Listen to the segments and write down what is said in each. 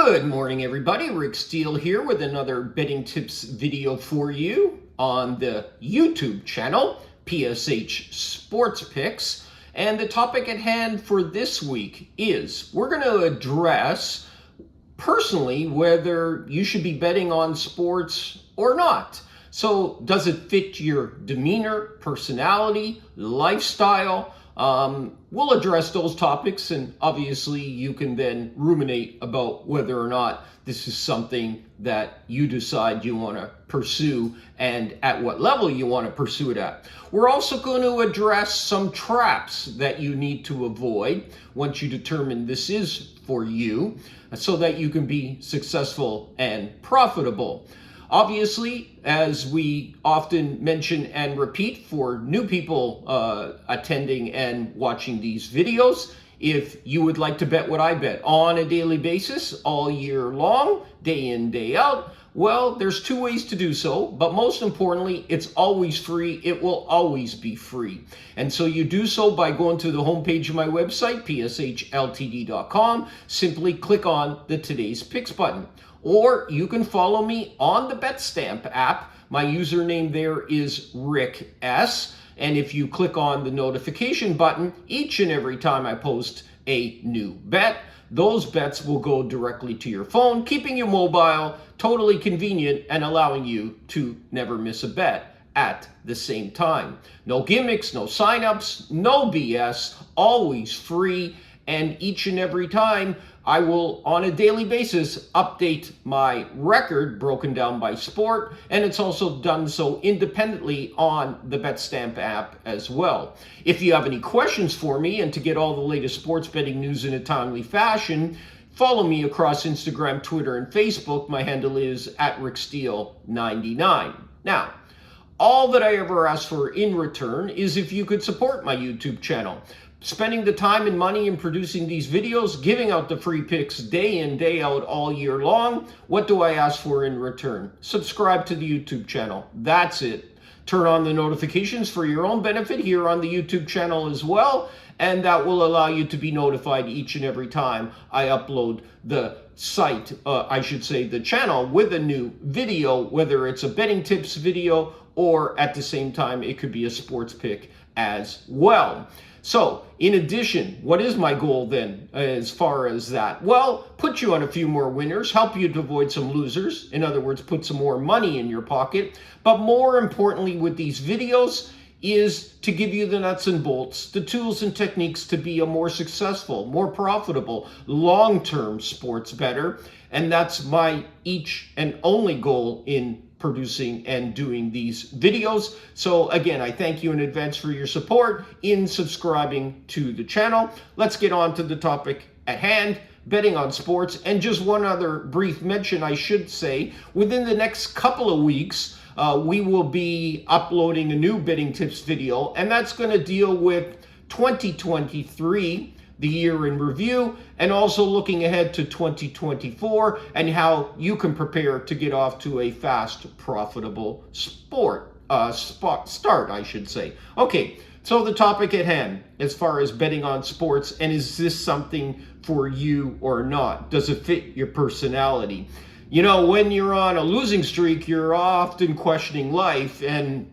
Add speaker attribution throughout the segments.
Speaker 1: Good morning, everybody. Rick Steele here with another betting tips video for you on the YouTube channel, PSH Sports Picks. And the topic at hand for this week is we're going to address personally whether you should be betting on sports or not. So does it fit your demeanor, personality, lifestyle? We'll address those topics, and obviously you can then ruminate about whether or not this is something that you decide you want to pursue and at what level you want to pursue it at. We're also going to address some traps that you need to avoid once you determine this is for you so that you can be successful and profitable. Obviously, as we often mention and repeat for new people attending and watching these videos, if you would like to bet what I bet on a daily basis, all year long, day in, day out, well, there's two ways to do so, but most importantly, it's always free. It will always be free. And so you do so by going to the homepage of my website, pshltd.com. Simply click on the Today's Picks button. Or you can follow me on the betstamp app. My username there is Rick S. And if you click on the notification button, each and every time I post a new bet, those bets will go directly to your phone, keeping you mobile, totally convenient, and allowing you to never miss a bet at the same time. No gimmicks, no signups, no BS, always free. And each and every time I will, on a daily basis, update my record broken down by sport, and it's also done so independently on the Betstamp app as well. If you have any questions for me and to get all the latest sports betting news in a timely fashion, follow me across Instagram, Twitter, and Facebook. My handle is @RickSteele99. Now, all that I ever ask for in return is if you could support my YouTube channel. Spending the time and money in producing these videos, giving out the free picks day in, day out, all year long. What do I ask for in return? Subscribe to the YouTube channel. That's it. Turn on the notifications for your own benefit here on the YouTube channel as well, and that will allow you to be notified each and every time I upload the the channel with a new video, whether it's a betting tips video or at the same time it could be a sports pick as well. So, in addition, what is my goal then as far as that? Well, put you on a few more winners, help you to avoid some losers. In other words, put some more money in your pocket. But more importantly with these videos is to give you the nuts and bolts, the tools and techniques to be a more successful, more profitable, long-term sports bettor. And that's my each and only goal in producing and doing these videos. So again, I thank you in advance for your support in subscribing to the channel. Let's get on to the topic at hand, betting on sports. And just one other brief mention, I should say, within the next couple of weeks, we will be uploading a new betting tips video, and that's going to deal with 2023, the year in review, and also looking ahead to 2024 and how you can prepare to get off to a fast, profitable start, I should say. Okay, so the topic at hand as far as betting on sports, and is this something for you or not? Does it fit your personality? You know, when you're on a losing streak, you're often questioning life and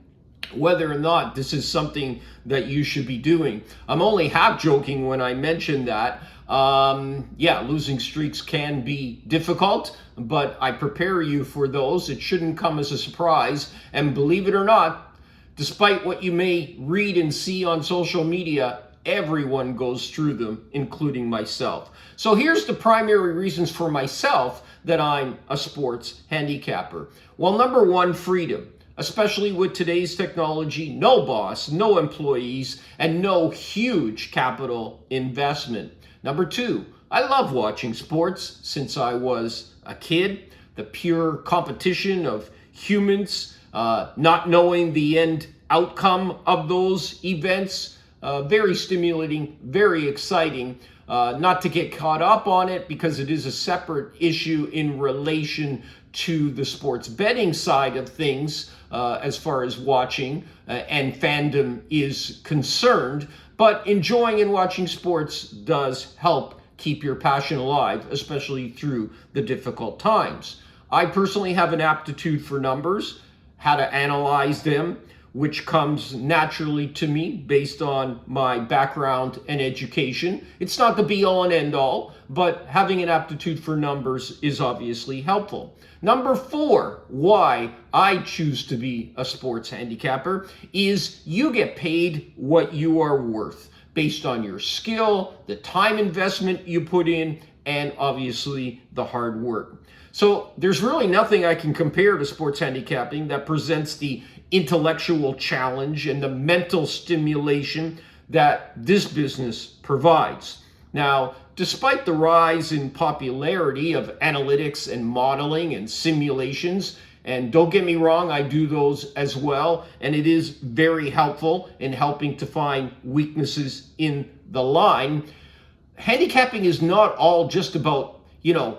Speaker 1: whether or not this is something that you should be doing. I'm only half joking when I mention that. Losing streaks can be difficult, but I prepare you for those. It shouldn't come as a surprise. And believe it or not, despite what you may read and see on social media, everyone goes through them, including myself. So here's the primary reasons for myself that I'm a sports handicapper. Well, number one, freedom. Especially with today's technology, no boss, no employees, and no huge capital investment. Number two, I love watching sports since I was a kid. The pure competition of humans, not knowing the end outcome of those events, very stimulating, very exciting. Not to get caught up on it because it is a separate issue in relation to the sports betting side of things as far as watching and fandom is concerned. But enjoying and watching sports does help keep your passion alive, especially through the difficult times. I personally have an aptitude for numbers, how to analyze them, which comes naturally to me based on my background and education. It's not the be all and end all, but having an aptitude for numbers is obviously helpful. Number 4, why I choose to be a sports handicapper is you get paid what you are worth based on your skill, the time investment you put in, and obviously the hard work. So there's really nothing I can compare to sports handicapping that presents the intellectual challenge and the mental stimulation that this business provides. Now, despite the rise in popularity of analytics and modeling and simulations, and don't get me wrong, I do those as well, and it is very helpful in helping to find weaknesses in the line, handicapping is not all just about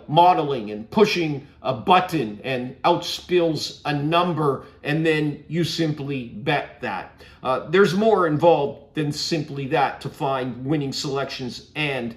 Speaker 1: modeling and pushing a button and out spills a number and then you simply bet that. There's more involved than simply that to find winning selections and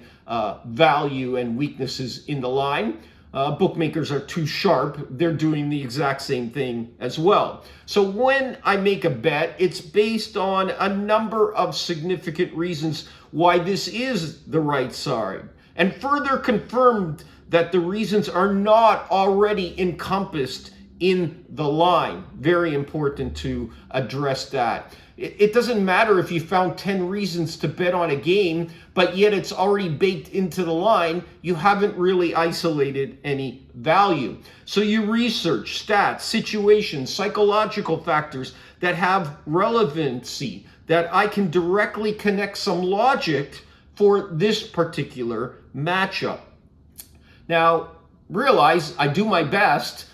Speaker 1: value and weaknesses in the line. Bookmakers are too sharp. They're doing the exact same thing as well. So when I make a bet, it's based on a number of significant reasons why this is the right side, and further confirmed that the reasons are not already encompassed in the line. Very important to address that. It doesn't matter if you found 10 reasons to bet on a game, but yet it's already baked into the line. You haven't really isolated any value. So you research stats, situations, psychological factors that have relevancy, that I can directly connect some logic for this particular matchup. Now, realize I do my best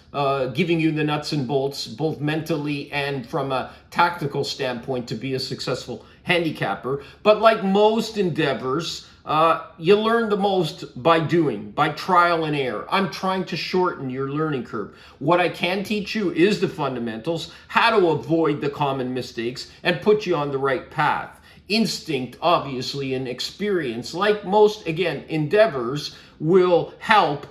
Speaker 1: giving you the nuts and bolts, both mentally and from a tactical standpoint, to be a successful handicapper. But like most endeavors, you learn the most by doing, by trial and error. I'm trying to shorten your learning curve. What I can teach you is the fundamentals, how to avoid the common mistakes, and put you on the right path. Instinct, obviously, and experience, like most, again, endeavors, will help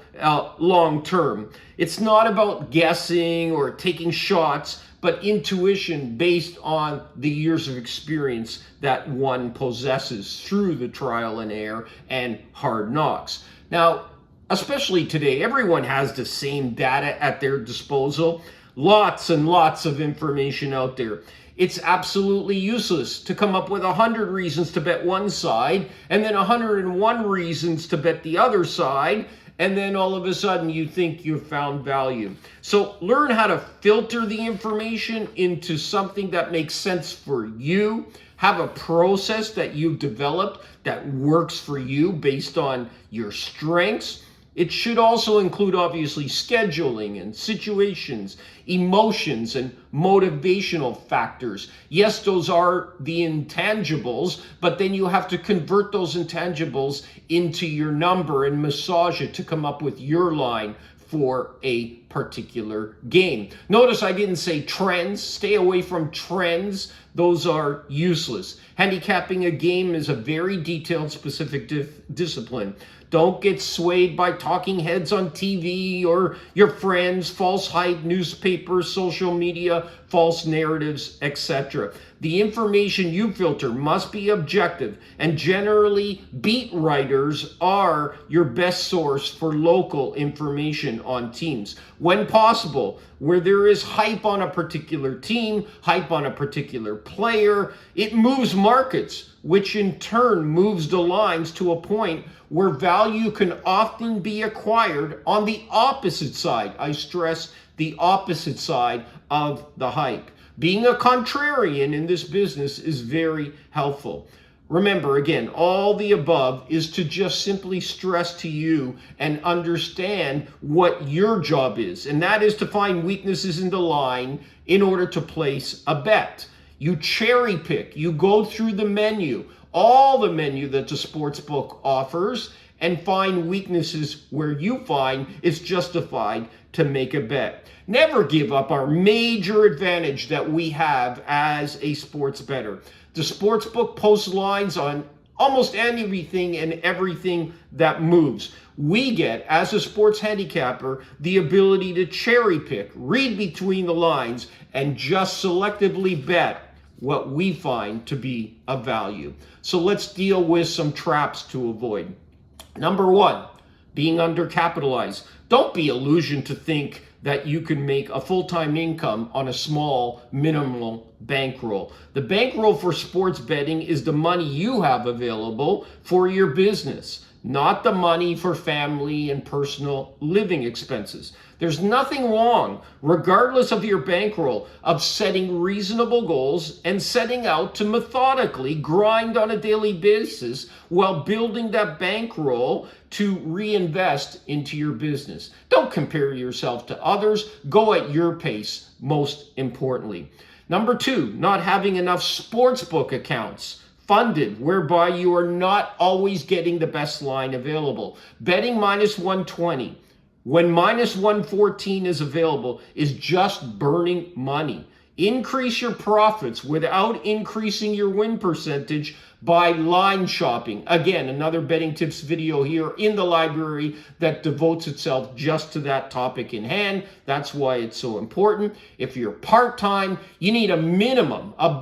Speaker 1: long term. It's not about guessing or taking shots, but intuition based on the years of experience that one possesses through the trial and error and hard knocks. Now, especially today, everyone has the same data at their disposal. Lots and lots of information out there. It's absolutely useless to come up with 100 reasons to bet one side and then 101 reasons to bet the other side, and then all of a sudden you think you've found value. So learn how to filter the information into something that makes sense for you. Have a process that you've developed that works for you based on your strengths. It should also include, obviously, scheduling and situations, emotions, and motivational factors. Yes, those are the intangibles, but then you have to convert those intangibles into your number and massage it to come up with your line for a particular game. Notice I didn't say trends. Stay away from trends. Those are useless. Handicapping a game is a very detailed, specific discipline. Don't get swayed by talking heads on TV or your friends, false hype, newspapers, social media, false narratives, etc. The information you filter must be objective, and generally, beat writers are your best source for local information on teams. When possible, where there is hype on a particular team, hype on a particular player, it moves markets, which in turn moves the lines to a point where value can often be acquired on the opposite side. I stress the opposite side of the hype. Being a contrarian in this business is very helpful. Remember, again, all the above is to just simply stress to you and understand what your job is, and that is to find weaknesses in the line in order to place a bet. You cherry pick, you go through the menu, all the menu that the sportsbook offers, and find weaknesses where you find it's justified to make a bet. Never give up our major advantage that we have as a sports bettor. The sportsbook posts lines on almost anything and everything that moves. We get, as a sports handicapper, the ability to cherry pick, read between the lines, and just selectively bet what we find to be of value. So let's deal with some traps to avoid. Number one, being undercapitalized. Don't be illusioned to think that you can make a full-time income on a small minimal bankroll. The bankroll for sports betting is the money you have available for your business, not the money for family and personal living expenses. There's nothing wrong, regardless of your bankroll, of setting reasonable goals and setting out to methodically grind on a daily basis while building that bankroll to reinvest into your business. Don't compare yourself to others. Go at your pace, most importantly. Number two, not having enough sportsbook accounts funded, whereby you are not always getting the best line available. Betting minus 120 when minus 114 is available is just burning money. Increase your profits without increasing your win percentage by line shopping. Again, another betting tips video here in the library that devotes itself just to that topic in hand. That's why it's so important. If you're part-time, you need a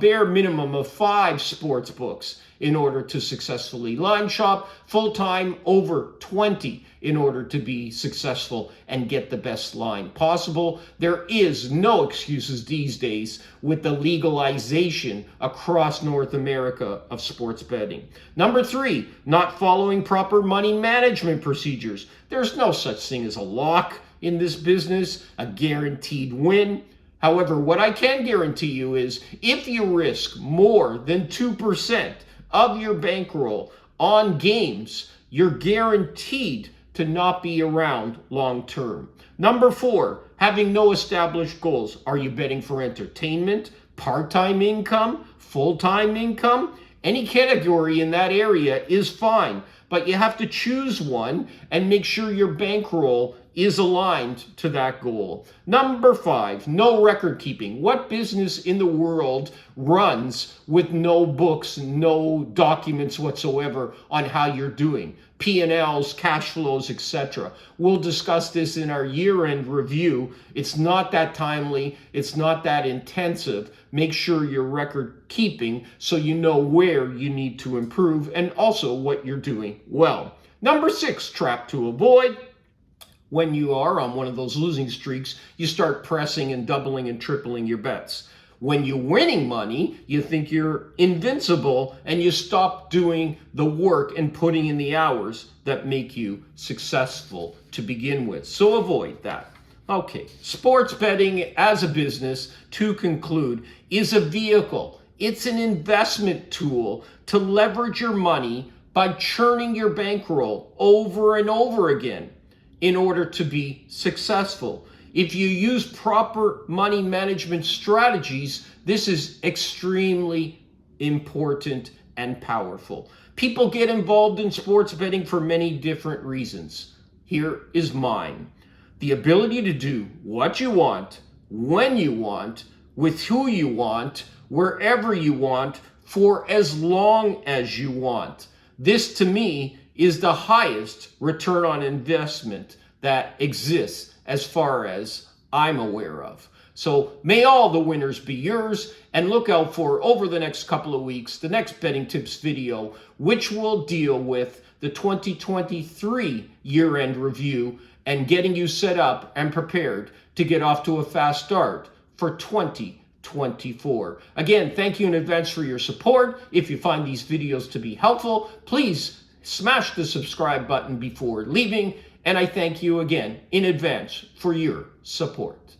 Speaker 1: bare minimum of 5 sports books in order to successfully line shop. Full-time, over 20 in order to be successful and get the best line possible. There is no excuses these days with the legalization across North America of sports betting. Number 3, not following proper money management procedures. There's no such thing as a lock in this business, a guaranteed win. However, what I can guarantee you is if you risk more than 2% of your bankroll on games, you're guaranteed to not be around long term. Number 4, having no established goals. Are you betting for entertainment, part-time income, full-time income? Any category in that area is fine, but you have to choose one and make sure your bankroll is aligned to that goal. Number 5, no record keeping. What business in the world runs with no books, no documents whatsoever on how you're doing? P&Ls, cash flows, etc. We'll discuss this in our year-end review. It's not that timely. It's not that intensive. Make sure you're record keeping so you know where you need to improve and also what you're doing well. Number 6, trap to avoid. When you are on one of those losing streaks, you start pressing and doubling and tripling your bets. When you're winning money, you think you're invincible and you stop doing the work and putting in the hours that make you successful to begin with. So avoid that. Okay, sports betting as a business, to conclude, is a vehicle. It's an investment tool to leverage your money by churning your bankroll over and over again in order to be successful. If you use proper money management strategies, this is extremely important and powerful. People get involved in sports betting for many different reasons. Here is mine. The ability to do what you want, when you want, with who you want, wherever you want, for as long as you want. This, to me, is the highest return on investment that exists as far as I'm aware of. So may all the winners be yours, and look out for, over the next couple of weeks, the next betting tips video, which will deal with the 2023 year-end review and getting you set up and prepared to get off to a fast start for 2024. Again, thank you in advance for your support. If you find these videos to be helpful, please smash the subscribe button before leaving, and I thank you again in advance for your support.